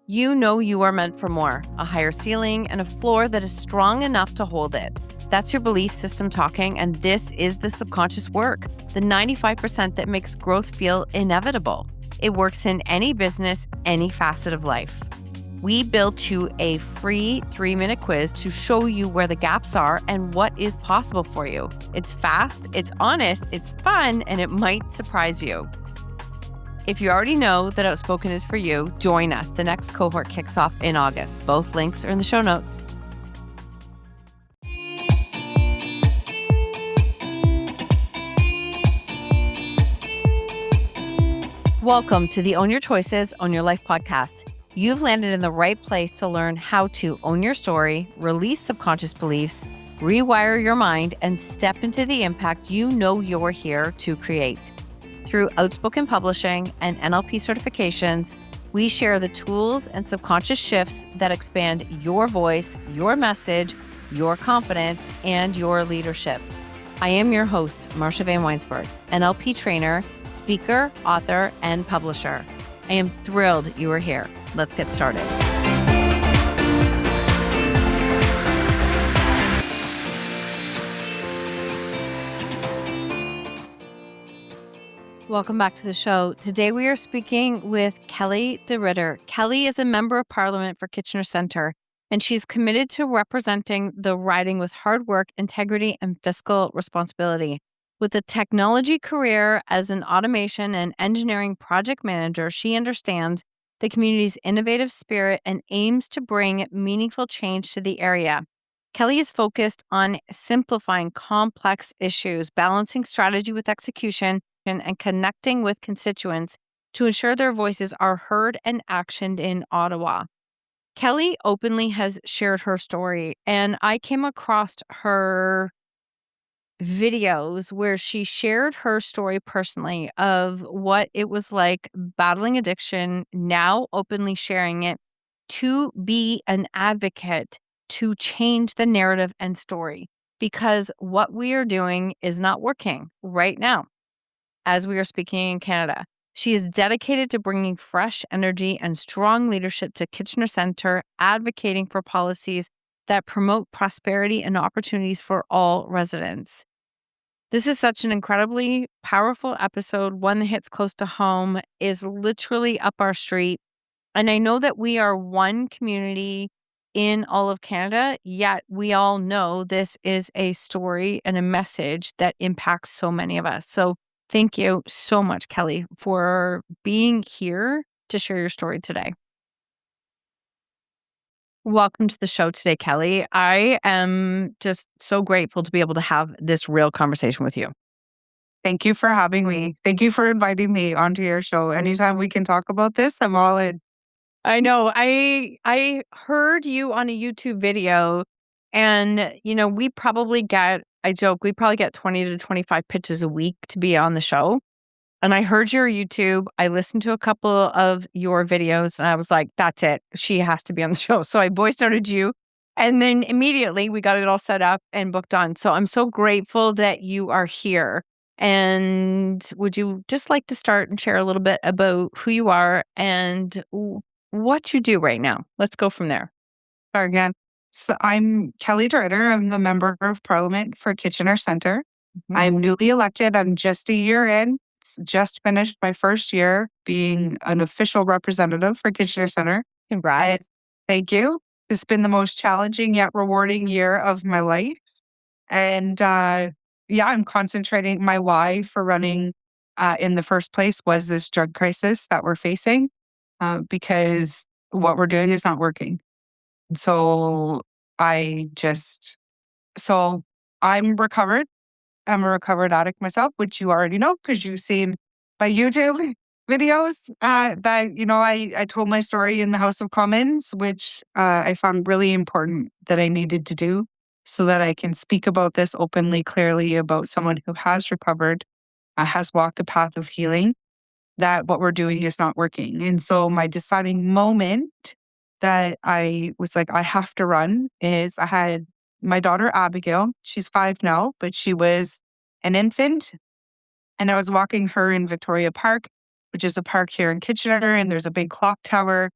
You know you are meant for more, a higher ceiling and a floor that is strong enough to hold it. That's your belief system talking, and this is the subconscious work, the 95% that makes growth feel inevitable. It works in any business, any facet of life. We built you a free 3-minute quiz to show you where the gaps are and what is possible for you. It's fast, it's honest, it's fun, and it might surprise you. If you already know that Outspoken is for you, join us. The next cohort kicks off in August. Both links are in the show notes. Welcome to the Own Your Choices, Own Your Life podcast. You've landed in the right place to learn how to own your story, release subconscious beliefs, rewire your mind, and step into the impact you know you're here to create. Through Outspoken Publishing and NLP certifications, we share the tools and subconscious shifts that expand your voice, your message, your confidence, and your leadership. I am your host, Marsha Van Weinsberg, NLP trainer, speaker, author, and publisher. I am thrilled you are here. Let's get started. Welcome back to the show. Today we are speaking with Kelly DeRidder. Kelly is a member of Parliament for Kitchener Centre, and she's committed to representing the riding with hard work, integrity, and fiscal responsibility. With a technology career as an automation and engineering project manager, she understands the community's innovative spirit and aims to bring meaningful change to the area. Kelly is focused on simplifying complex issues, balancing strategy with execution, and connecting with constituents to ensure their voices are heard and actioned in Ottawa. Kelly openly has shared her story, and I came across her videos where she shared her story personally of what it was like battling addiction, now openly sharing it to be an advocate to change the narrative and story, because what we are doing is not working right now as we are speaking in Canada. She is dedicated to bringing fresh energy and strong leadership to Kitchener Centre, advocating for policies that promote prosperity and opportunities for all residents. This is such an incredibly powerful episode, one that hits close to home, is literally up our street. And I know that we are one community in all of Canada, yet we all know this is a story and a message that impacts so many of us. So thank you so much, Kelly, for being here to share your story today. Welcome to the show today, Kelly. I am just so grateful to be able to have this real conversation with you. Thank you for having me. Thank you for inviting me onto your show. Anytime we can talk about this, I'm all in. I know. I heard you on a YouTube video, and we probably get, I joke, we probably get 20 to 25 pitches a week to be on the show. And I heard your YouTube. I listened to a couple of your videos, and I was like, that's it. She has to be on the show. So I voice noted you. And then immediately we got it all set up and booked on. So I'm so grateful that you are here. And would you just like to start and share a little bit about who you are and what you do right now? Let's go from there. Sorry again. So I'm Kelly DeRidder. I'm the member of Parliament for Kitchener Centre. I'm newly elected. I'm just a year in. Just finished my first year being an official representative for Kitchener Centre. Congrats. Thank you. It's been the most challenging yet rewarding year of my life. And I'm concentrating. My why for running in the first place was this drug crisis that we're facing because what we're doing is not working. So I'm recovered. I'm a recovered addict myself, which you already know because you've seen my YouTube videos I told my story in the House of Commons, which I found really important that I needed to do so that I can speak about this openly, clearly about someone who has recovered, has walked the path of healing, that what we're doing is not working. And so my deciding moment that I was like, I have to run is I had my daughter, Abigail. She's 5 now, but she was an infant. And I was walking her in Victoria Park, which is a park here in Kitchener, and there's a big clock tower.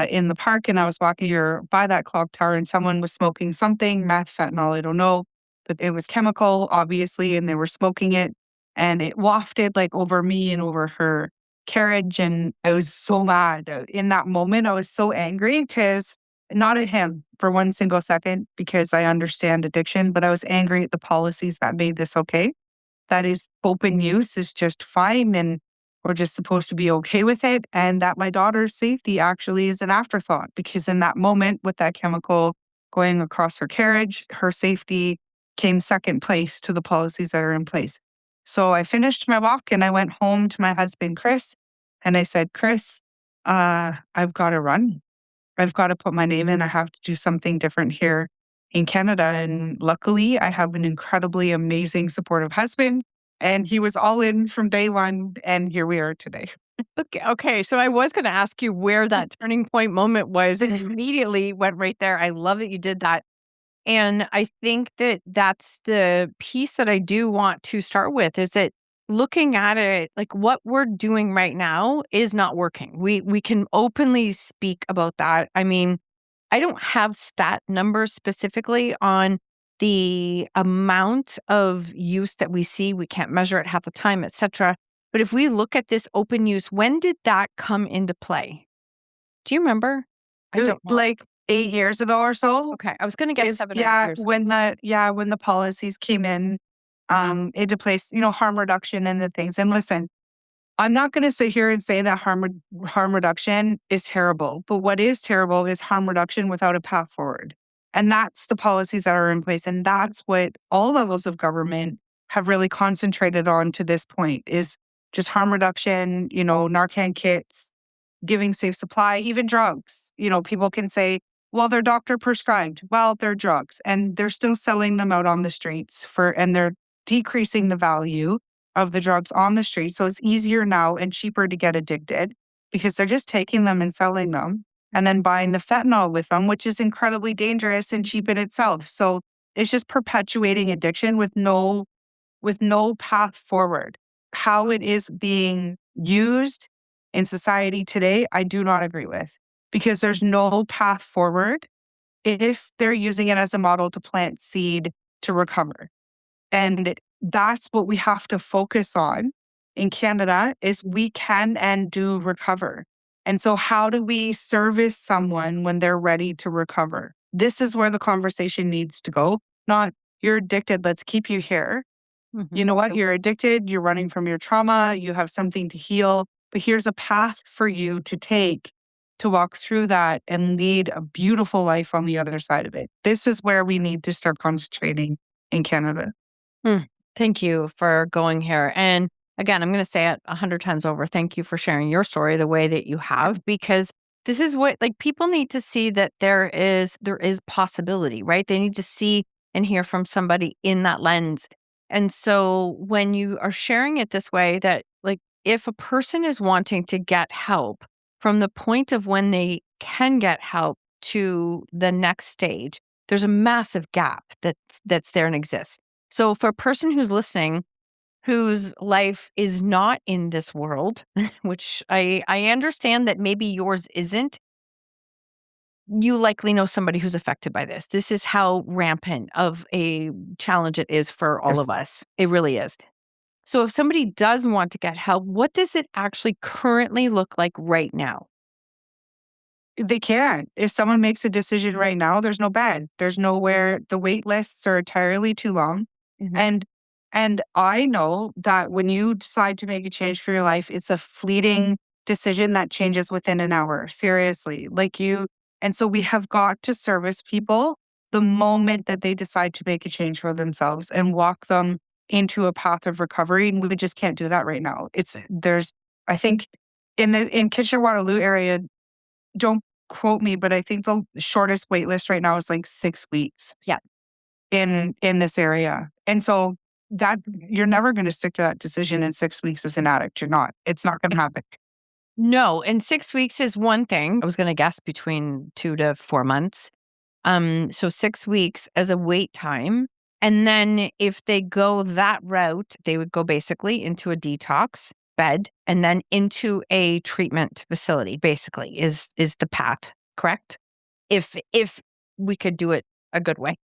in the park, and I was walking here by that clock tower, and someone was smoking something, meth, fentanyl, I don't know, but it was chemical, obviously, and they were smoking it, and it wafted like over me and over her carriage, and I was so mad. In that moment, I was so angry because not at him for one single second, because I understand addiction, but I was angry at the policies that made this okay. That is open use is just fine, and we're just supposed to be okay with it. And that my daughter's safety actually is an afterthought, because in that moment with that chemical going across her carriage, her safety came second place to the policies that are in place. So I finished my walk and I went home to my husband, Chris, and I said, Chris, I've got to run. I've got to put my name in. I have to do something different here in Canada. And luckily, I have an incredibly amazing, supportive husband. And he was all in from day one. And here we are today. Okay. So I was going to ask you where that turning point moment was, and immediately went right there. I love that you did that. And I think that that's the piece that I do want to start with, is that looking at it, like what we're doing right now is not working. We can openly speak about that. I mean, I don't have stat numbers specifically on the amount of use that we see. We can't measure it half the time, etc. But if we look at this open use, when did that come into play? Do you remember? I don't know. Like 8 years ago or so. Okay, I was going to guess 7 or 8 years. When the policies came in into place, harm reduction and the things. And listen, I'm not going to sit here and say that harm reduction is terrible, but what is terrible is harm reduction without a path forward. And that's the policies that are in place. And that's what all levels of government have really concentrated on to this point, is just harm reduction, Narcan kits, giving safe supply, even drugs. People can say, well, they're doctor prescribed. Well, they're drugs, and they're still selling them out on the streets and they're decreasing the value of the drugs on the street. So it's easier now and cheaper to get addicted, because they're just taking them and selling them and then buying the fentanyl with them, which is incredibly dangerous and cheap in itself. So it's just perpetuating addiction with no path forward. How it is being used in society today, I do not agree with, because there's no path forward if they're using it as a model to plant seed to recover. And that's what we have to focus on in Canada, is we can and do recover. And so how do we service someone when they're ready to recover? This is where the conversation needs to go. Not, you're addicted, let's keep you here. You know what? You're addicted, you're running from your trauma, you have something to heal, but here's a path for you to take to walk through that and lead a beautiful life on the other side of it. This is where we need to start concentrating in Canada. Thank you for going here. And again, I'm going to say it 100 times over. Thank you for sharing your story the way that you have, because this is what, like, people need to see that there is possibility, right? They need to see and hear from somebody in that lens. And so when you are sharing it this way, that like, if a person is wanting to get help from the point of when they can get help to the next stage, there's a massive gap that's there and exists. So for a person who's listening, whose life is not in this world, which I understand that maybe yours isn't, you likely know somebody who's affected by this. This is how rampant of a challenge it is for all of us. It really is. So if somebody does want to get help, what does it actually currently look like right now? They can. If someone makes a decision right now, there's no bed. There's nowhere. The wait lists are entirely too long. And I know that when you decide to make a change for your life, it's a fleeting decision that changes within an hour. Seriously. And so we have got to service people the moment that they decide to make a change for themselves and walk them into a path of recovery. And we just can't do that right now. I think in Kitchener-Waterloo area, don't quote me, but I think the shortest wait list right now is like 6 weeks. Yeah. In this area. And so that you're never going to stick to that decision in 6 weeks as an addict. You're not. It's not going to happen. No, and 6 weeks is one thing. I was going to guess between 2 to 4 months. So 6 weeks as a wait time. And then if they go that route, they would go basically into a detox. bed and then into a treatment facility, basically, is the path, correct? If we could do it a good way.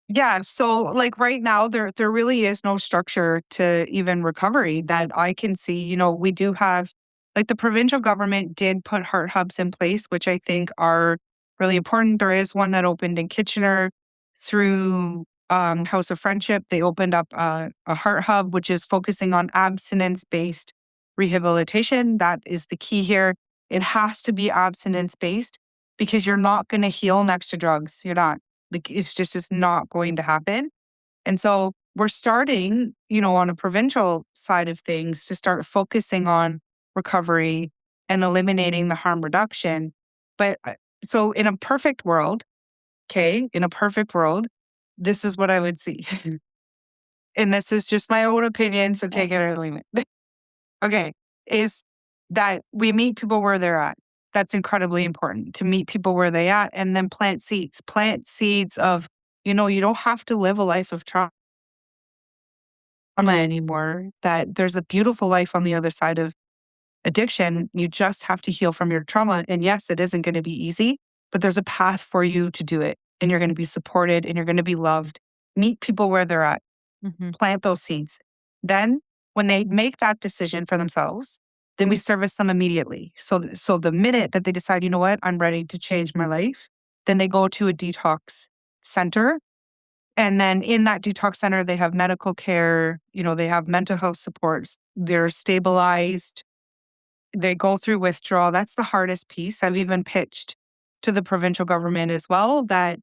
Yeah, so like right now there really is no structure to even recovery that I can see. We do have like the provincial government did put heart hubs in place, which I think are really important. There is one that opened in Kitchener through House of Friendship. They opened up a heart hub, which is focusing on abstinence-based rehabilitation. That is the key here. It has to be abstinence-based because you're not going to heal next to drugs. You're not. Like it's not going to happen. And so we're starting, on a provincial side of things to start focusing on recovery and eliminating the harm reduction. But so in a perfect world, okay, in a perfect world, this is what I would see. And this is just my own opinion, so take it or leave it. Okay, is that we meet people where they're at. That's incredibly important to meet people where they at and then plant seeds. Plant seeds of, you don't have to live a life of trauma anymore. That there's a beautiful life on the other side of addiction. You just have to heal from your trauma. And yes, it isn't going to be easy, but there's a path for you to do it. And you're going to be supported and you're going to be loved. Meet people where they're at. Plant those seeds. Then when they make that decision for themselves, then we service them immediately. So the minute that they decide, you know what, I'm ready to change my life, then they go to a detox center. And then in that detox center, they have medical care, they have mental health supports, they're stabilized, they go through withdrawal. That's the hardest piece. I've even pitched to the provincial government as well that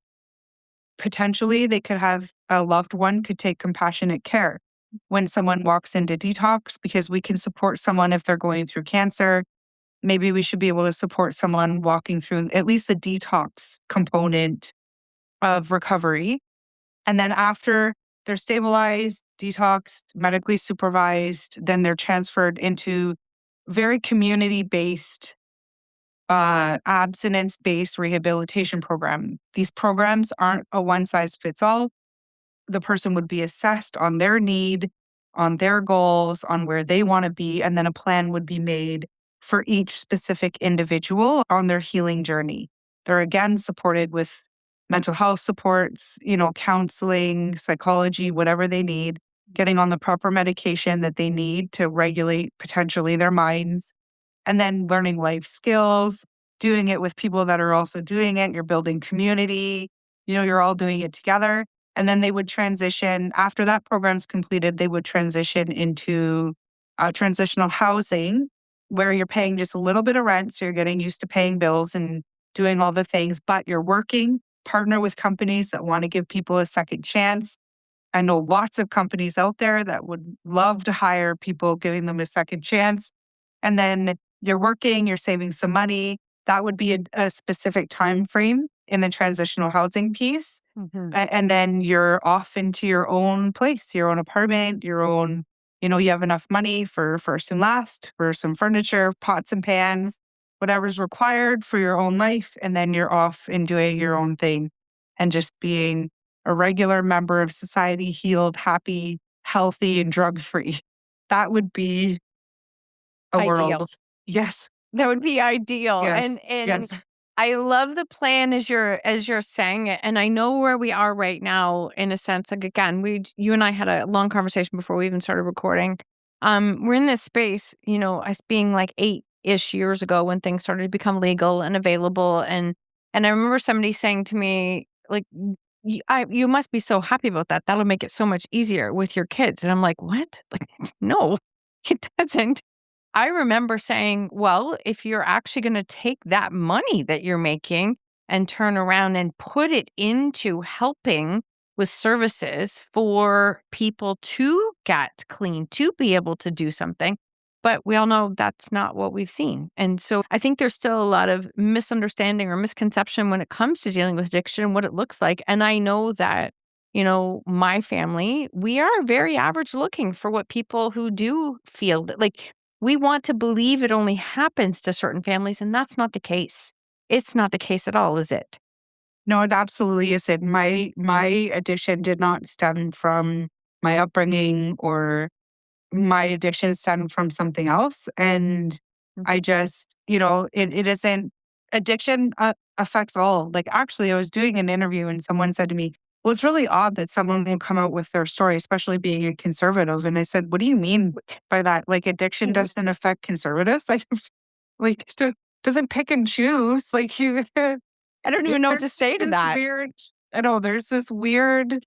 potentially they could have a loved one could take compassionate care when someone walks into detox because we can support someone if they're going through cancer. Maybe we should be able to support someone walking through at least the detox component of recovery. And then after they're stabilized, detoxed, medically supervised, then they're transferred into very community-based, abstinence-based rehabilitation program. These programs aren't a one-size-fits-all. The person would be assessed on their need, on their goals, on where they want to be, and then a plan would be made for each specific individual on their healing journey. They're again supported with mental health supports, counseling, psychology, whatever they need, getting on the proper medication that they need to regulate potentially their minds, and then learning life skills, doing it with people that are also doing it. You're building community, you're all doing it together. And then they would transition, after that program's completed, they would transition into transitional housing where you're paying just a little bit of rent. So you're getting used to paying bills and doing all the things, but you're working, partner with companies that want to give people a second chance. I know lots of companies out there that would love to hire people giving them a second chance. And then you're working, you're saving some money. That would be a specific time frame in the transitional housing piece. And then you're off into your own place, your own apartment, your own, you have enough money for first and last, for some furniture, pots and pans, whatever's required for your own life. And then you're off and doing your own thing and just being a regular member of society, healed, happy, healthy, and drug-free. That would be a Ideal. world. Yes. That would be ideal. Yes. And Yes. I love the plan as you're saying it. And I know where we are right now in a sense. Like again, you and I had a long conversation before we even started recording. We're in this space, us being like 8-ish years ago when things started to become legal and available. And I remember somebody saying to me, like, you must be so happy about that. That'll make it so much easier with your kids. And I'm like, what? Like, no, it doesn't. I remember saying, well, if you're actually going to take that money that you're making and turn around and put it into helping with services for people to get clean, to be able to do something. But we all know that's not what we've seen. And so I think there's still a lot of misunderstanding or misconception when it comes to dealing with addiction and what it looks like. And I know that, my family, we are very average looking for what people who do feel that, like, we want to believe it only happens to certain families, and that's not the case. It's not the case at all, is it? No, it absolutely isn't. My addiction did not stem from my upbringing or my addiction stemmed from something else. And I just, it isn't addiction affects all. Like, actually, I was doing an interview and someone said to me, well, it's really odd that someone will come out with their story, especially being a conservative. And I said, what do you mean by that? Like, addiction doesn't affect conservatives? Like, doesn't pick and choose. Like, you, I don't even know what to there's say to this that. weird, I know there's this weird,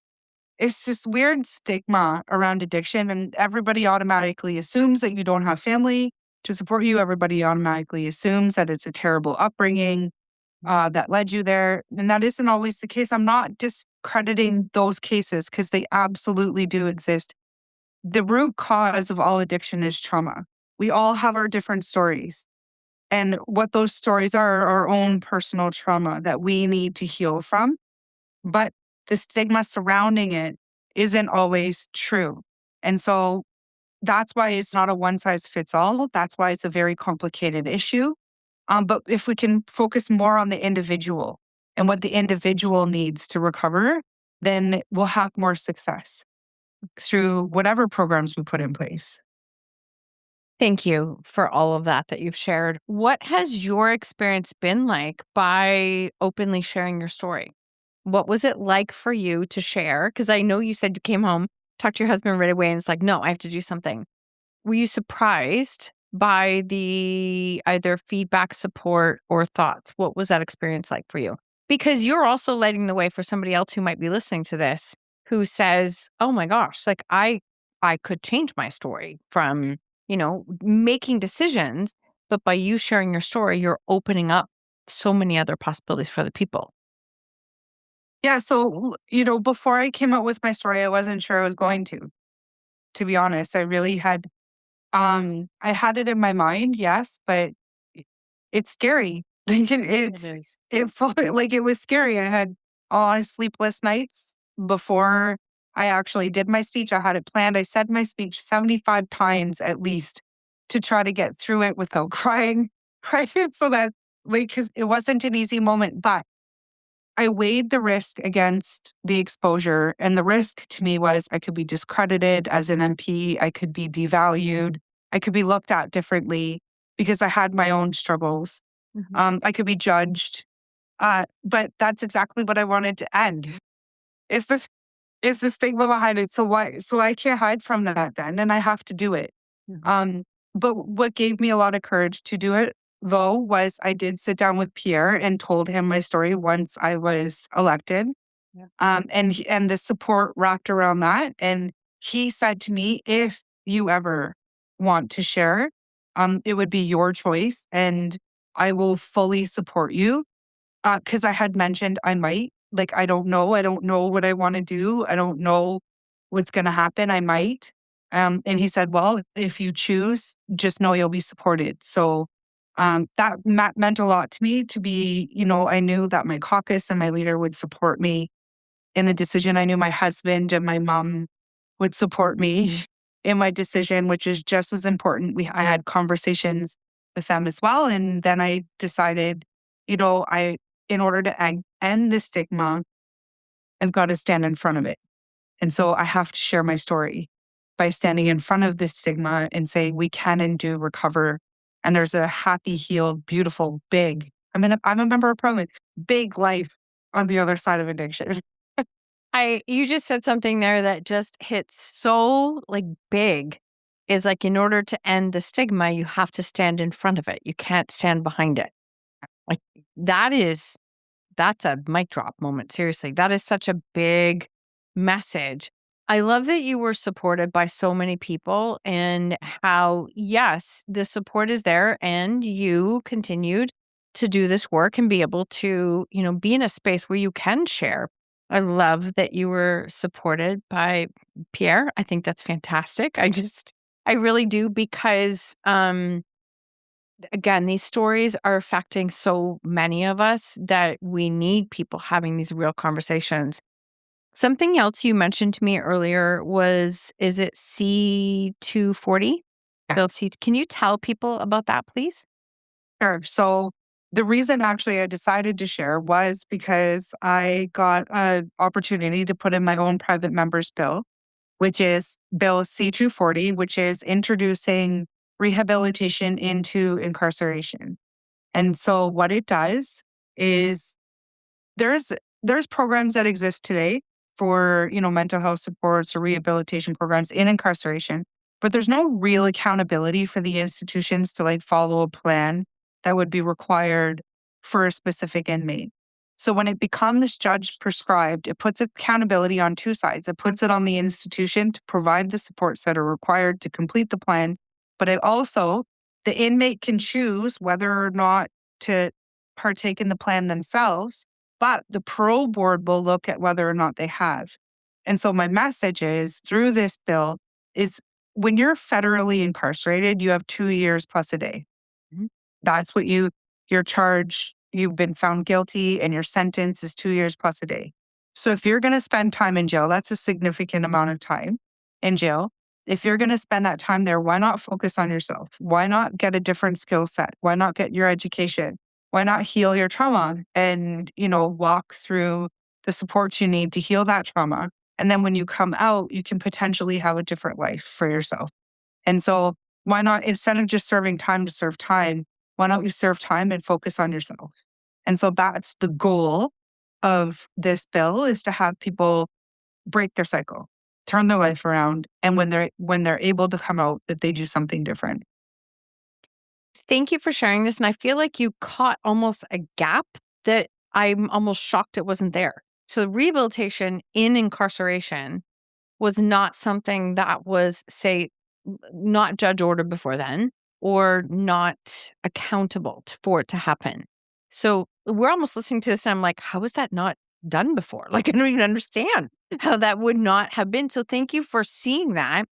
it's this weird stigma around addiction, and everybody automatically assumes that you don't have family to support you. Everybody automatically assumes that it's a terrible upbringing that led you there. And that isn't always the case. I'm not discrediting those cases because they absolutely do exist. The root cause of all addiction is trauma. We all have our different stories. And what those stories are our own personal trauma that we need to heal from. But the stigma surrounding it isn't always true. And so that's why it's not a one size fits all. That's why it's a very complicated issue. But if we can focus more on the individual and what the individual needs to recover, then we'll have more success through whatever programs we put in place. Thank you for all of that you've shared. What has your experience been like by openly sharing your story? What was it like for you to share? Because I know you said you came home, talked to your husband right away, and it's like, no, I have to do something. Were you surprised by the either feedback, support, or thoughts? What was that experience like for you? Because you're also lighting the way for somebody else who might be listening to this who says, "Oh my gosh, like I could change my story from, making decisions, but by you sharing your story, you're opening up so many other possibilities for other people." Yeah. So, before I came out with my story, I wasn't sure I was going to be honest. I really had, I had it in my mind, yes, but it's scary. Like, It is. like, it was scary. I had all sleepless nights before I actually did my speech. I had it planned. I said my speech 75 times at least to try to get through it without crying. Right. So that, like, because it wasn't an easy moment, but I weighed the risk against the exposure. And the risk to me was I could be discredited as an MP. I could be devalued. I could be looked at differently because I had my own struggles. I could be judged. But that's exactly what I wanted to end. Is this is the stigma behind it. So I can't hide from that then, and I have to do it. Mhm. But what gave me a lot of courage to do it though was I did sit down with Pierre and told him my story once I was elected. Yeah. And the support wrapped around that. And he said to me, if you ever want to share, it would be your choice and I will fully support you. Cause I had mentioned I might, like, I don't know. I don't know what I want to do. I don't know what's going to happen. I might. And he said, well, if you choose, just know you'll be supported. So, that meant a lot to me to be, I knew that my caucus and my leader would support me in the decision. I knew my husband and my mom would support me in my decision, which is just as important. I had conversations with them as well. And then I decided, in order to end the stigma, I've got to stand in front of it. And so I have to share my story by standing in front of this stigma and say, we can and do recover. And there's a happy, healed, beautiful, big, I'm a member of parliament, big life on the other side of addiction. You just said something there that just hits so like big is like in order to end the stigma, you have to stand in front of it. You can't stand behind it. Like that's a mic drop moment. Seriously. That is such a big message. I love that you were supported by so many people and how, yes, the support is there and you continued to do this work and be able to, be in a space where you can share. I love that you were supported by Pierre. I think that's fantastic. I really do because, again, these stories are affecting so many of us that we need people having these real conversations. Something else you mentioned to me earlier was, is it C240? Yeah. Bill C. Can you tell people about that, please? Sure. So the reason actually I decided to share was because I got an opportunity to put in my own private member's bill. which is Bill C-240, which is introducing rehabilitation into incarceration. And so what it does is there's there's programs that exist today for, mental health supports or rehabilitation programs in incarceration, but there's no real accountability for the institutions to follow a plan that would be required for a specific inmate. So when it becomes judge prescribed, it puts accountability on two sides. It puts it on the institution to provide the supports that are required to complete the plan, but it also, the inmate can choose whether or not to partake in the plan themselves, but the parole board will look at whether or not they have. And so my message is through this bill is when you're federally incarcerated, you have 2 years plus a day. Mhm. That's what your charge, you've been found guilty and your sentence is 2 years plus a day. So if you're going to spend time in jail, that's a significant amount of time in jail. If you're going to spend that time there, why not focus on yourself? Why not get a different skill set? Why not get your education? Why not heal your trauma and, walk through the supports you need to heal that trauma? And then when you come out, you can potentially have a different life for yourself. And so why not, instead of just serving time to serve time, why don't you serve time and focus on yourself? And so that's the goal of this bill, is to have people break their cycle, turn their life around. And when they're able to come out, that they do something different. Thank you for sharing this. And I feel like you caught almost a gap that I'm almost shocked it wasn't there. So rehabilitation in incarceration was not something that was, say, not judge ordered before then, or not accountable for it to happen. So we're almost listening to this and I'm like, how is that not done before? Like, I don't even understand how that would not have been. So thank you for seeing that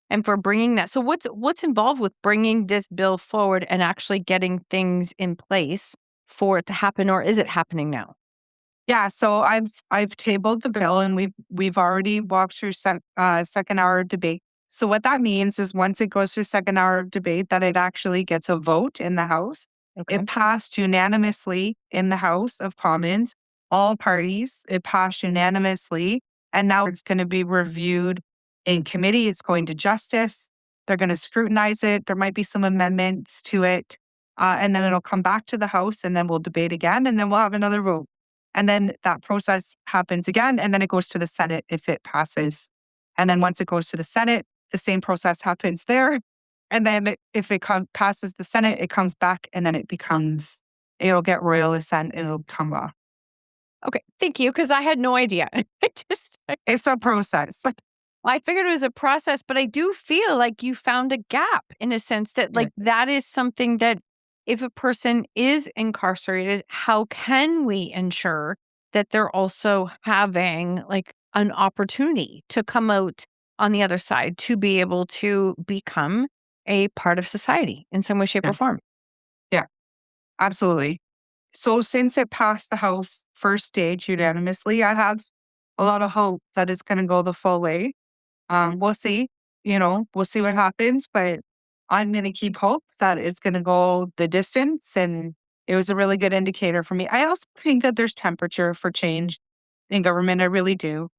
and for bringing that. So what's involved with bringing this bill forward and actually getting things in place for it to happen, or is it happening now? Yeah, so I've tabled the bill and we've already walked through second hour of debate. So what that means is once it goes through second hour of debate, that it actually gets a vote in the House. Okay. It passed unanimously in the House of Commons, all parties. It passed unanimously, and now it's going to be reviewed in committee. It's going to justice. They're going to scrutinize it. There might be some amendments to it, and then it'll come back to the House, and then we'll debate again, and then we'll have another vote. And then that process happens again, and then it goes to the Senate if it passes. And then once it goes to the Senate, the same process happens there. And then if it passes the Senate, it comes back, and then it'll get royal assent, and it'll become law. Okay, thank you, because I had no idea. It's a process. I figured it was a process, but I do feel like you found a gap in a sense that, Yeah. that is something that if a person is incarcerated, how can we ensure that they're also having an opportunity to come out on the other side to be able to become a part of society in some way, shape, Yeah. or form? Yeah, absolutely. So since it passed the House first stage unanimously, I have a lot of hope that it's going to go the full way. We'll see. We'll see what happens, but I'm going to keep hope that it's going to go the distance. And it was a really good indicator for me. I also think that there's temperature for change in government. I really do.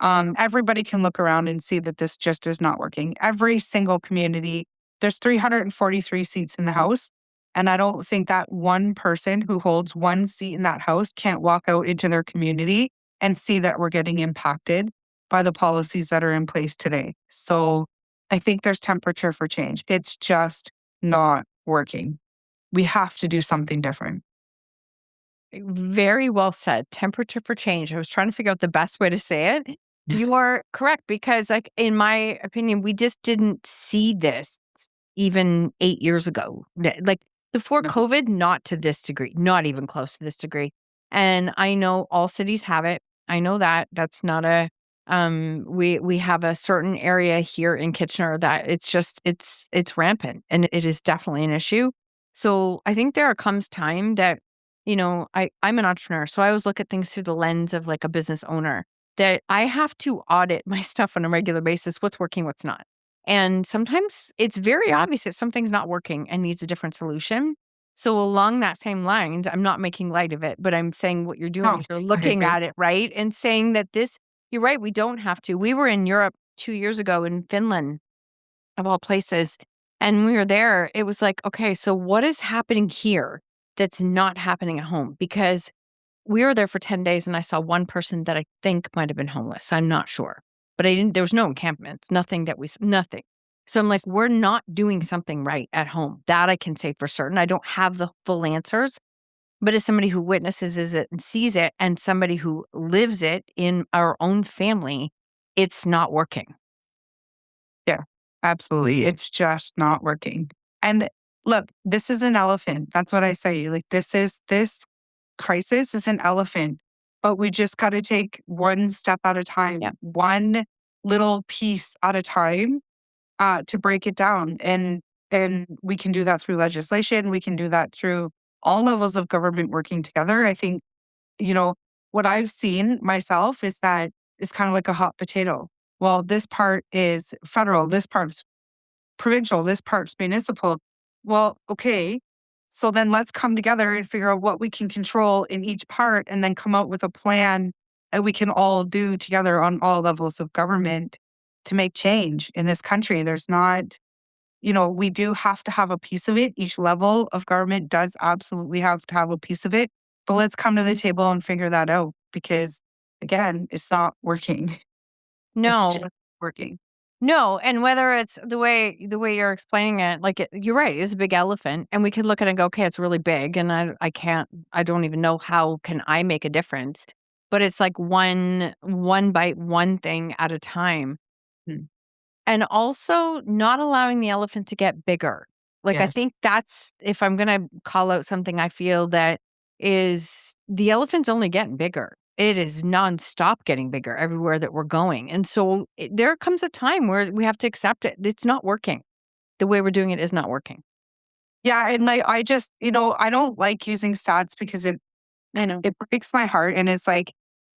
Everybody can look around and see that this just is not working. Every single community, there's 343 seats in the House. And I don't think that one person who holds one seat in that House can't walk out into their community and see that we're getting impacted by the policies that are in place today. So I think there's temperature for change. It's just not working. We have to do something different. Very well said. Temperature for change. I was trying to figure out the best way to say it. You are correct, because in my opinion, we just didn't see this even 8 years ago. Before No. COVID, not to this degree, not even close to this degree. And I know all cities have it. I know that that's not a we have a certain area here in Kitchener that it's rampant, and it is definitely an issue. So I think there comes time that, I'm an entrepreneur, so I always look at things through the lens of a business owner, that I have to audit my stuff on a regular basis, what's working, what's not. And sometimes it's very obvious that something's not working and needs a different solution. So along that same lines, I'm not making light of it, but I'm saying what you're doing Oh, is you're okay, looking great. at it, right? And saying that you're right, we don't have to. We were in Europe 2 years ago in Finland, of all places. And we were there. It was like, okay, so what is happening here that's not happening at home? Because we were there for 10 days and I saw one person that I think might have been homeless. I'm not sure. But there was no encampments, nothing. So I'm like, we're not doing something right at home. That I can say for certain. I don't have the full answers, but as somebody who witnesses it and sees it and somebody who lives it in our own family, it's not working. Yeah, absolutely. It's just not working. And look, this is an elephant. That's what I say. Like this crisis is an elephant, but we just got to take one step at a time, Yeah. one little piece at a time, to break it down. And we can do that through legislation. We can do that through all levels of government working together. I think, you know, what I've seen myself is that it's kind of like a hot potato. Well, this part is federal, this part's provincial, this part's municipal. Well, okay. So then let's come together and figure out what we can control in each part and then come out with a plan that we can all do together on all levels of government to make change in this country. There's not, we do have to have a piece of it. Each level of government does absolutely have to have a piece of it. But let's come to the table and figure that out because, again, it's not working. It's No. just working. No, and whether it's the way you're explaining it, like, you're right, it is a big elephant, and we could look at it and go, "Okay, it's really big, and I don't even know how can I make a difference." But it's like one bite, one thing at a time. Mm. And also not allowing the elephant to get bigger. Like, I Yes. think that's if I'm gonna call out something I feel that is the elephant's only getting bigger. It is nonstop getting bigger everywhere that we're going. And so there comes a time where we have to accept it. It's not working. The way we're doing it is not working. Yeah. And like, I just, I don't like using stats because I know. it breaks my heart. And it's like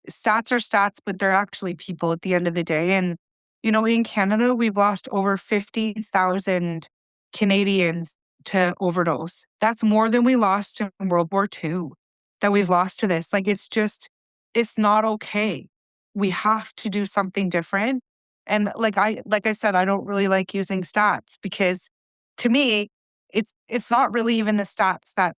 stats are stats, but they're actually people at the end of the day. And, in Canada, we've lost over 50,000 Canadians to overdose. That's more than we lost in World War II that we've lost to this. Like, it's not okay. We have to do something different. And like I said, I don't really like using stats because to me, it's not really even the stats that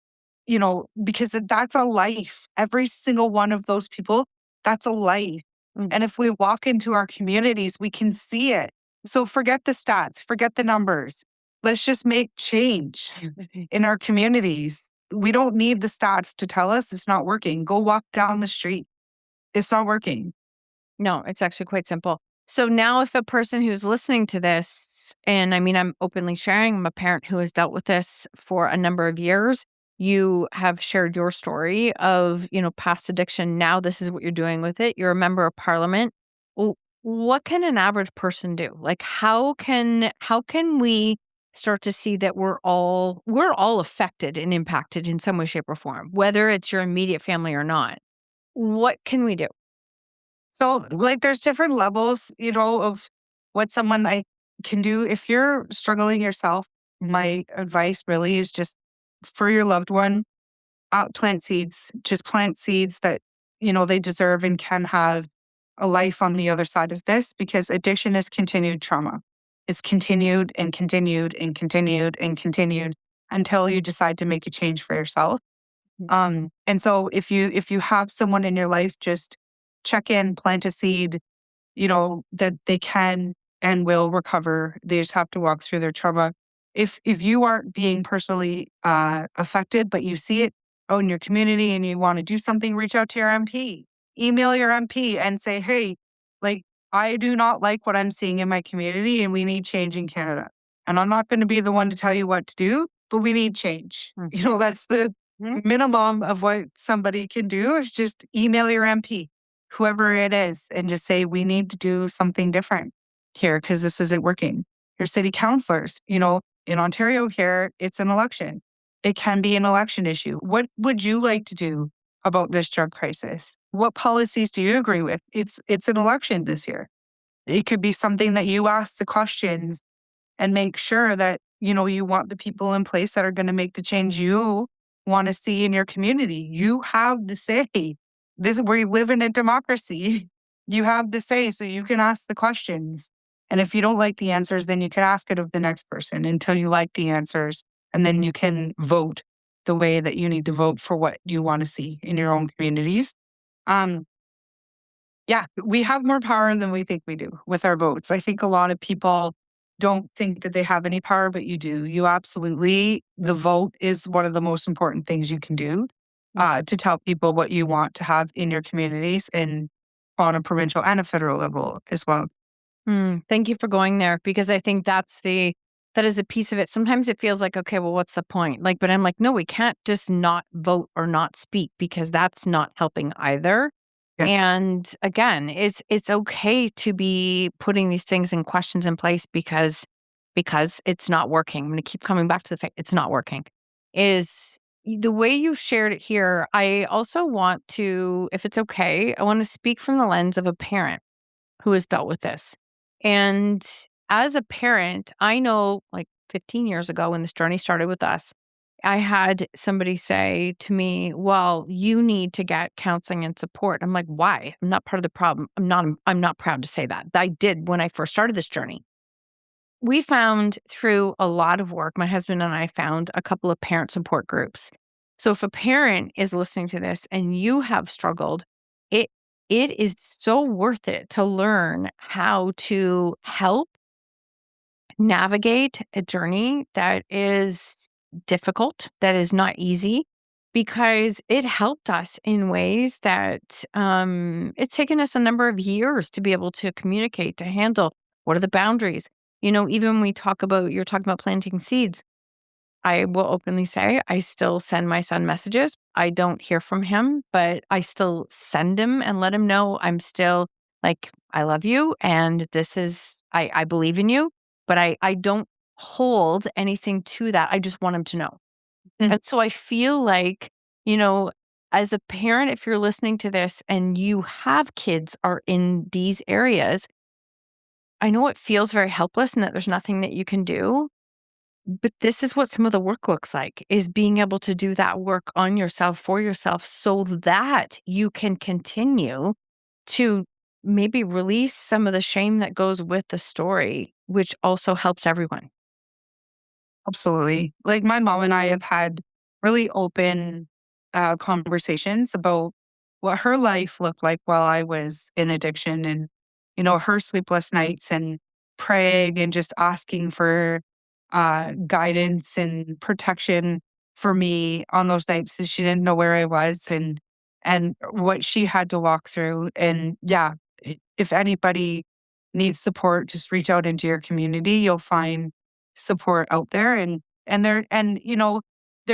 because that's a life. Every single one of those people, that's a life. Mm. And if we walk into our communities, we can see it. So forget the stats, forget the numbers. Let's just make change in our communities. We don't need the stats to tell us it's not working. Go walk down the street. It's not working. No, it's actually quite simple. So now if a person who's listening to this, and I mean, I'm openly sharing, I'm a parent who has dealt with this for a number of years. You have shared your story of, past addiction. Now this is what you're doing with it. You're a member of parliament. What can an average person do? Like how can we start to see that we're all affected and impacted in some way, shape, or form, whether it's your immediate family or not? What can we do? So, like, there's different levels, of what someone can do. If you're struggling yourself, my advice really is just for your loved one, plant seeds. Just plant seeds that, they deserve and can have a life on the other side of this because addiction is continued trauma. It's continued and continued and continued and continued until you decide to make a change for yourself. And so if you have someone in your life, just check in, plant a seed, that they can and will recover. They just have to walk through their trauma. If you aren't being personally affected, but you see it out in your community and you want to do something, reach out to your MP, email your MP and say, hey, like I do not like what I'm seeing in my community and we need change in Canada. And I'm not going to be the one to tell you what to do, but we need change. That's the minimum of what somebody can do is just email your MP, whoever it is, and just say, we need to do something different here because this isn't working. Your city councilors, in Ontario here, it's an election. It can be an election issue. What would you like to do about this drug crisis? What policies do you agree with? It's an election this year. It could be something that you ask the questions and make sure that, you want the people in place that are going to make the change you want to see in your community. You have the say. We live in a democracy. You have the say, so you can ask the questions. And if you don't like the answers, then you can ask it of the next person until you like the answers. And then you can vote the way that you need to vote for what you want to see in your own communities. Um, yeah, we have more power than we think we do with our votes. I think a lot of people don't think that they have any power, but you do. You absolutely, the vote is one of the most important things you can do to tell people what you want to have in your communities and on a provincial and a federal level as well. Thank you for going there, because I think that is a piece of it. Sometimes it feels like, okay, well, what's the point? Like, but I'm like, no, we can't just not vote or not speak, because that's not helping either. Yeah. And again, it's okay to be putting these things and questions in place because it's not working. I'm going to keep coming back to the fact it's not working. Is the way you've shared it here. I also want to, if it's okay, I want to speak from the lens of a parent who has dealt with this. And as a parent, I know like 15 years ago when this journey started with us, I had somebody say to me, "Well, you need to get counseling and support." I'm like, "Why? I'm not part of the problem." I'm not proud to say that. I did when I first started this journey. We found through a lot of work, my husband and I found a couple of parent support groups. So if a parent is listening to this and you have struggled, it it is so worth it to learn how to help navigate a journey that is difficult, that is not easy, because it helped us in ways that it's taken us a number of years to be able to communicate, to handle. What are the boundaries? Even when you're talking about planting seeds, I will openly say I still send my son messages. I don't hear from him, but I still send him and let him know I'm still like, I love you and I believe in you, but I don't hold anything to that. I just want him to know. Mm. And so I feel like, you know, as a parent, if you're listening to this and you have kids are in these areas, I know it feels very helpless and that there's nothing that you can do. But this is what some of the work looks like, is being able to do that work on yourself, for yourself, so that you can continue to maybe release some of the shame that goes with the story, which also helps everyone. Absolutely. Like my mom and I have had really open conversations about what her life looked like while I was in addiction and, her sleepless nights and praying and just asking for guidance and protection for me on those nights that she didn't know where I was and what she had to walk through. And yeah, if anybody needs support, just reach out into your community. You'll find support out there and there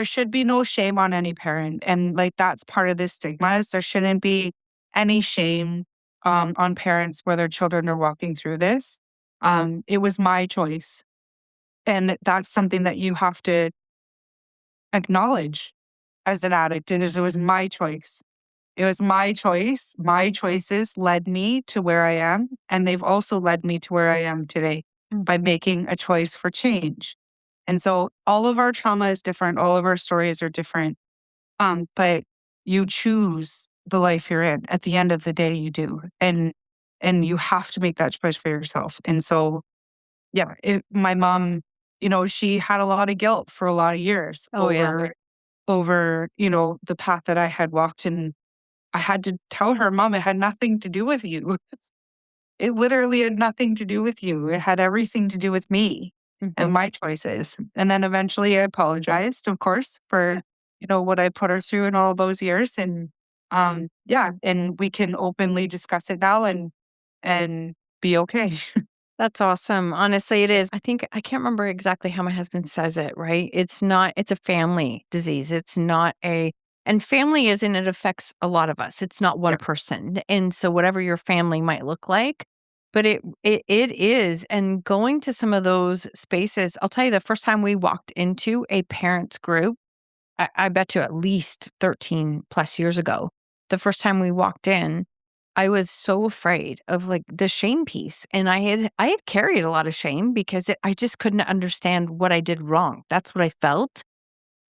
should be no shame on any parent. And like that's part of this stigma is there shouldn't be any shame on parents where their children are walking through this. It was my choice. And that's something that you have to acknowledge as an addict. And it was my choice. It was my choice. My choices led me to where I am. And they've also led me to where I am today by making a choice for change. And so all of our trauma is different. All of our stories are different. But you choose the life you're in. At the end of the day, you do. And you have to make that choice for yourself. And so, yeah, my mom, she had a lot of guilt for a lot of years Oh, yeah. over, the path that I had walked. And I had to tell her, Mom, it had nothing to do with you. It literally had nothing to do with you. It had everything to do with me and my choices. And then eventually I apologized, of course, for, what I put her through in all those years. And yeah, and we can openly discuss it now and be okay. That's awesome. Honestly, it is. I think I can't remember exactly how my husband says it, right? It's a family disease. It's not and family is, and it affects a lot of us. It's not one Yeah. person. And so whatever your family might look like, but it is. And going to some of those spaces, I'll tell you, the first time we walked into a parents group, I bet you at least 13 plus years ago, the first time we walked in, I was so afraid of like the shame piece. And I had carried a lot of shame because I just couldn't understand what I did wrong. That's what I felt.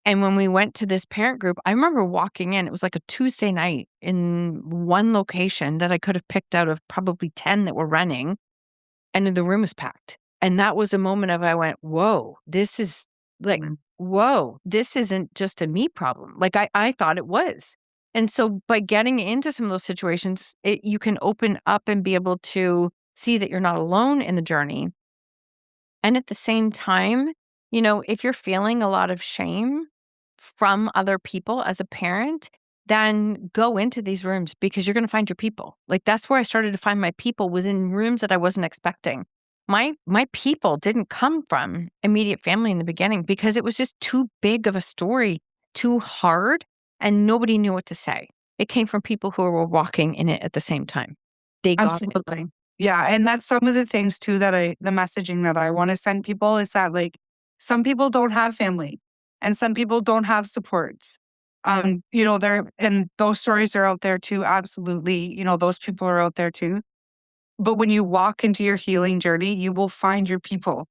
And when we went to this parent group, I remember walking in, it was like a Tuesday night in one location that I could have picked out of probably 10 that were running. and then the room was packed. And that was a moment of I went, whoa, this is like, whoa, this isn't just a me problem. Like I thought it was. And so by getting into some of those situations, you can open up and be able to see that you're not alone in the journey. And at the same time, if you're feeling a lot of shame from other people as a parent, then go into these rooms because you're going to find your people. Like that's where I started to find my people, was in rooms that I wasn't expecting. My people didn't come from immediate family in the beginning because it was just too big of a story, too hard, and nobody knew what to say. It came from people who were walking in it at the same time. They got it. Absolutely. Yeah. And that's some of the things too the messaging that I want to send people is that like some people don't have family and some people don't have supports. And those stories are out there too. Absolutely. Those people are out there too. But when you walk into your healing journey, you will find your people.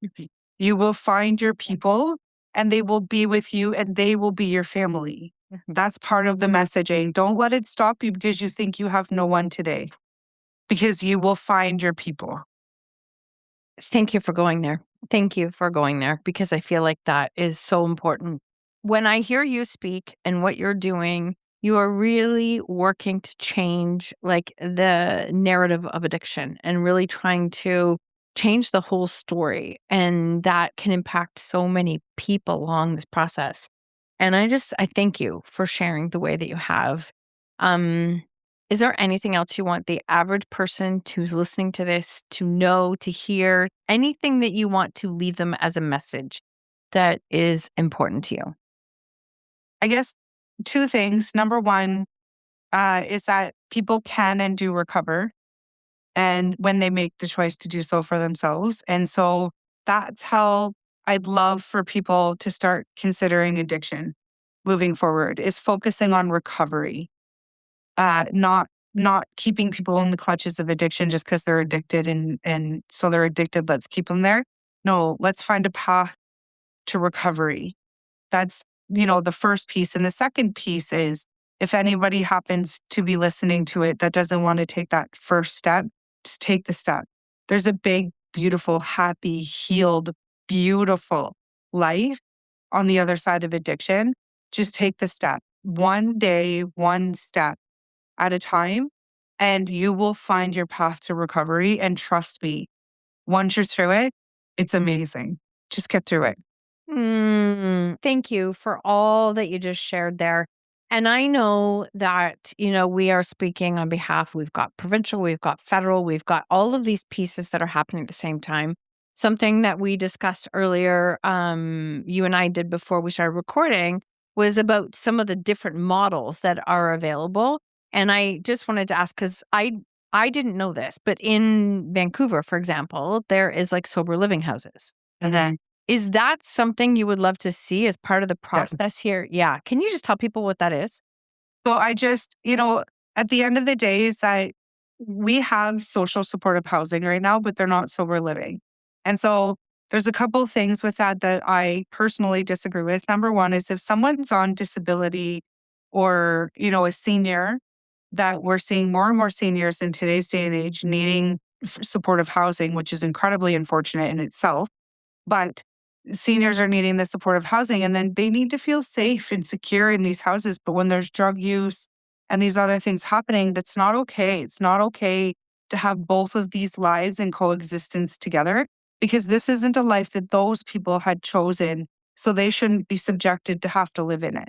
You will find your people and they will be with you and they will be your family. That's part of the messaging. Don't let it stop you because you think you have no one today, because you will find your people. Thank you for going there. Thank you for going there because I feel like that is so important. When I hear you speak and what you're doing, you are really working to change like the narrative of addiction and really trying to change the whole story. And that can impact so many people along this process. And I thank you for sharing the way that you have. Um, is there anything else you want the average person who's listening to this to know, to hear, anything that you want to leave them as a message that is important to you? I guess two things. Number one is that people can and do recover, and when they make the choice to do so for themselves. And so that's how I'd love for people to start considering addiction moving forward, is focusing on recovery, not keeping people in the clutches of addiction just because they're addicted and so they're addicted, let's keep them there. No, let's find a path to recovery. That's, the first piece. And the second piece is, if anybody happens to be listening to it that doesn't want to take that first step, just take the step. There's a big, beautiful, happy, healed, beautiful life on the other side of addiction. Just take the step. One day, one step at a time, and you will find your path to recovery. And trust me, once you're through it, it's amazing. Just get through it. Thank you for all that you just shared there. And I know that, we are speaking on behalf, we've got provincial, we've got federal, we've got all of these pieces that are happening at the same time. Something that we discussed earlier, you and I did before we started recording, was about some of the different models that are available. And I just wanted to ask, because I didn't know this, but in Vancouver, for example, there is like sober living houses. Okay. Is that something you would love to see as part of the process here? Yeah. Can you just tell people what that is? So I just, at the end of the day, is that we have social supportive housing right now, but they're not sober living. And so there's a couple of things with that I personally disagree with. Number one is, if someone's on disability or, a senior, that we're seeing more and more seniors in today's day and age needing supportive housing, which is incredibly unfortunate in itself. But seniors are needing the supportive housing, and then they need to feel safe and secure in these houses. But when there's drug use and these other things happening, that's not okay. It's not okay to have both of these lives in coexistence together, because this isn't a life that those people had chosen. So they shouldn't be subjected to have to live in it.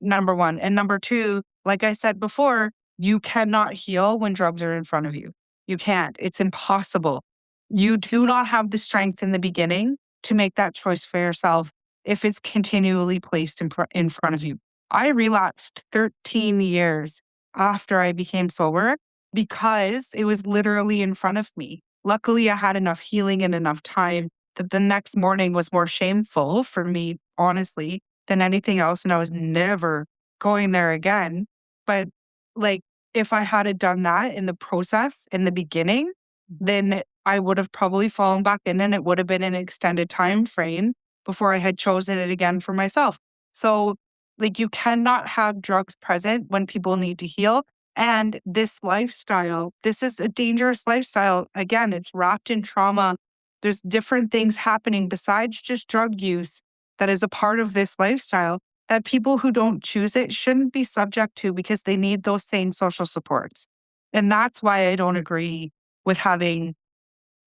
Number one. And number two, like I said before, you cannot heal when drugs are in front of you. You can't. It's impossible. You do not have the strength in the beginning to make that choice for yourself if it's continually placed in front of you. I relapsed 13 years after I became sober because it was literally in front of me. Luckily, I had enough healing and enough time that the next morning was more shameful for me, honestly, than anything else. And I was never going there again. But like, if I had done that in the process in the beginning, then I would have probably fallen back in, and it would have been an extended time frame before I had chosen it again for myself. So like, you cannot have drugs present when people need to heal. And this lifestyle, this is a dangerous lifestyle. Again, it's wrapped in trauma. There's different things happening besides just drug use that is a part of this lifestyle that people who don't choose it shouldn't be subject to because they need those same social supports. And that's why I don't agree with having,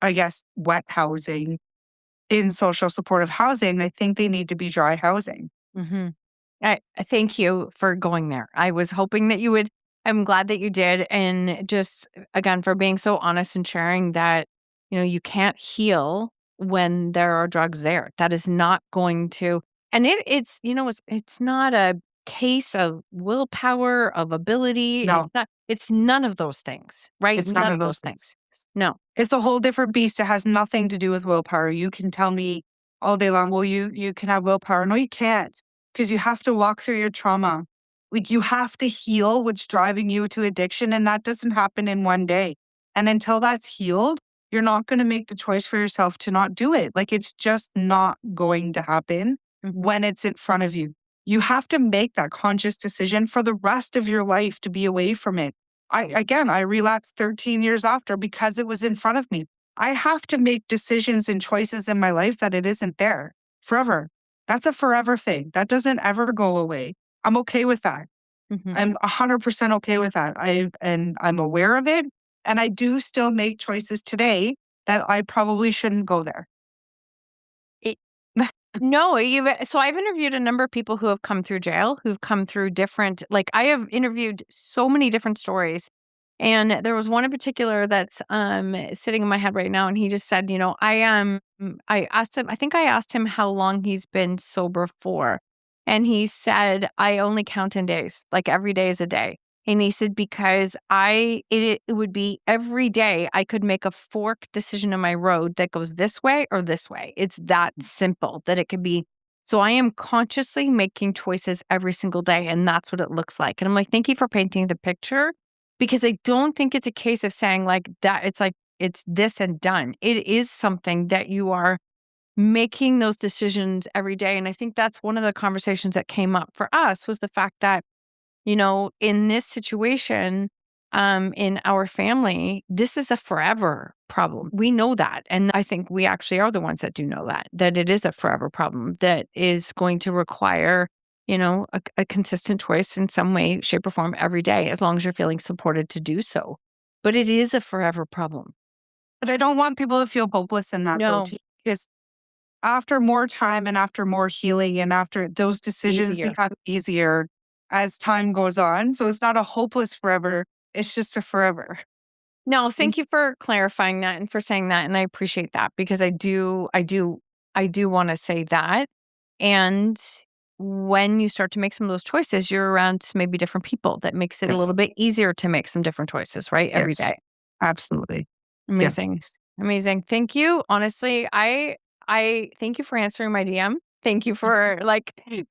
I guess, wet housing in social supportive housing. I think they need to be dry housing. Mm-hmm. I thank you for going there. I was hoping that you would. I'm glad that you did. And just again, for being so honest and sharing that, you can't heal when there are drugs there. That is not going to, and it's not a case of willpower, of ability. No, It's none of those things, right? it's none None of of those those things. things. No. It's a whole different beast. It has nothing to do with willpower. You can tell me all day long, well, you can have willpower. No, you can't, because you have to walk through your trauma. Like, you have to heal what's driving you to addiction, and that doesn't happen in one day. And until that's healed, you're not going to make the choice for yourself to not do it. Like, it's just not going to happen when it's in front of you. You have to make that conscious decision for the rest of your life to be away from it. I relapsed 13 years after because it was in front of me. I have to make decisions and choices in my life that it isn't there forever. That's a forever thing. That doesn't ever go away. I'm okay with that. Mm-hmm. I'm 100% okay with that. I'm aware of it. And I do still make choices today that I probably shouldn't go there. No, so I've interviewed a number of people who have come through jail, who've come through different, like I have interviewed so many different stories. And there was one in particular that's sitting in my head right now, and he just said, I asked him, I think I asked him how long he's been sober for. And he said, I only count in days, like every day is a day. And he said, because it would be every day I could make a fork decision in my road that goes this way or this way. It's that simple that it could be. So I am consciously making choices every single day. And that's what it looks like. And I'm like, thank you for painting the picture, because I don't think it's a case of saying like that. It's like, it's this and done. It is something that you are making those decisions every day. And I think that's one of the conversations that came up for us, was the fact that, in this situation, in our family, this is a forever problem. We know that. And I think we actually are the ones that do know that it is a forever problem that is going to require, a consistent choice in some way, shape, or form every day, as long as you're feeling supported to do so. But it is a forever problem. But I don't want people to feel hopeless in that, though, No. too, because after more time and after more healing and after those decisions Easier. become easier as time goes on. So it's not a hopeless forever. It's just a forever. No, thank you for clarifying that and for saying that. And I appreciate that, because I do want to say that. And when you start to make some of those choices, you're around maybe different people. That makes it a Yes. little bit easier to make some different choices, right? Every Yes. day. Absolutely. Amazing. Amazing. Thank you. Honestly, I thank you for answering my DM. Thank you for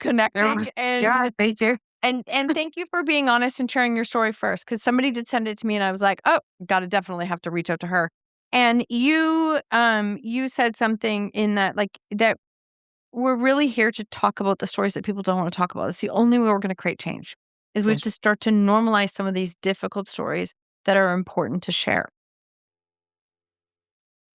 connecting Yeah, thank you. and thank you for being honest and sharing your story first, because somebody did send it to me and I was like, oh, gotta definitely have to reach out to her. And you said something in that, like, that we're really here to talk about the stories that people don't want to talk about. It's the only way we're going to create change, is we have to start to normalize some of these difficult stories that are important to share.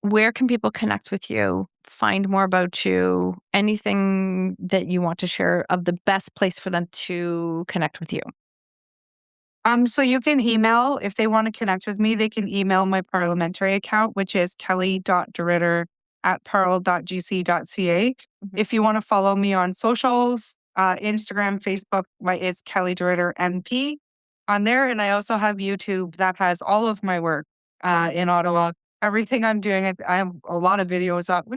Where can people connect with you, find more about you, anything that you want to share of the best place for them to connect with you? So you can email, if they want to connect with me, they can email my parliamentary account, which is kelly.derridder@parl.gc.ca. Mhm. If you want to follow me on socials, Instagram, Facebook, it's Kelly DeRidder MP on there. And I also have YouTube that has all of my work in Ottawa. Everything I'm doing, I have a lot of videos up. You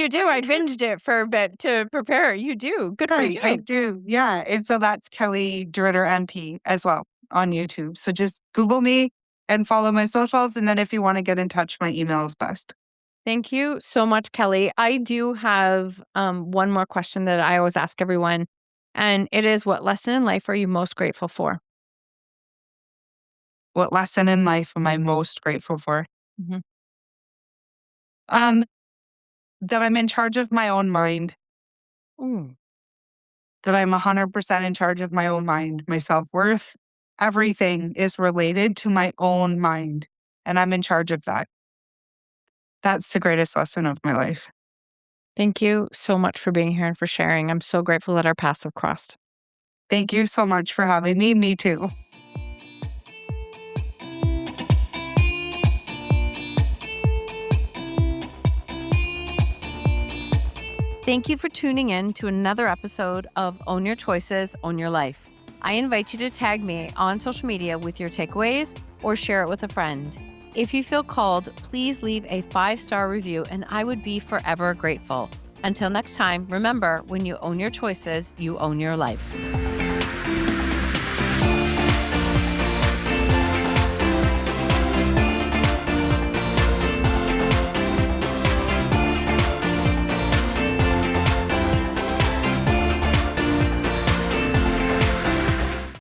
do. I binged it for a bit to prepare. You do. Good for you. I do. Yeah. And so that's Kelly DeRidder MP as well on YouTube. So just Google me and follow my socials. And then if you want to get in touch, my email is best. Thank you so much, Kelly. I do have one more question that I always ask everyone, and it is, what lesson in life are you most grateful for? What lesson in life am I most grateful for? Mhm. Um, that I'm in charge of my own mind, Ooh. that I'm 100% in charge of my own mind, my self-worth, everything is related to my own mind, and I'm in charge of that. That's the greatest lesson of my life. Thank you so much for being here and for sharing. I'm so grateful that our paths have crossed. Thank you so much for having me. Me too. Thank you for tuning in to another episode of Own Your Choices, Own Your Life. I invite you to tag me on social media with your takeaways or share it with a friend. If you feel called, please leave a 5-star review and I would be forever grateful. Until next time, remember, when you own your choices, you own your life.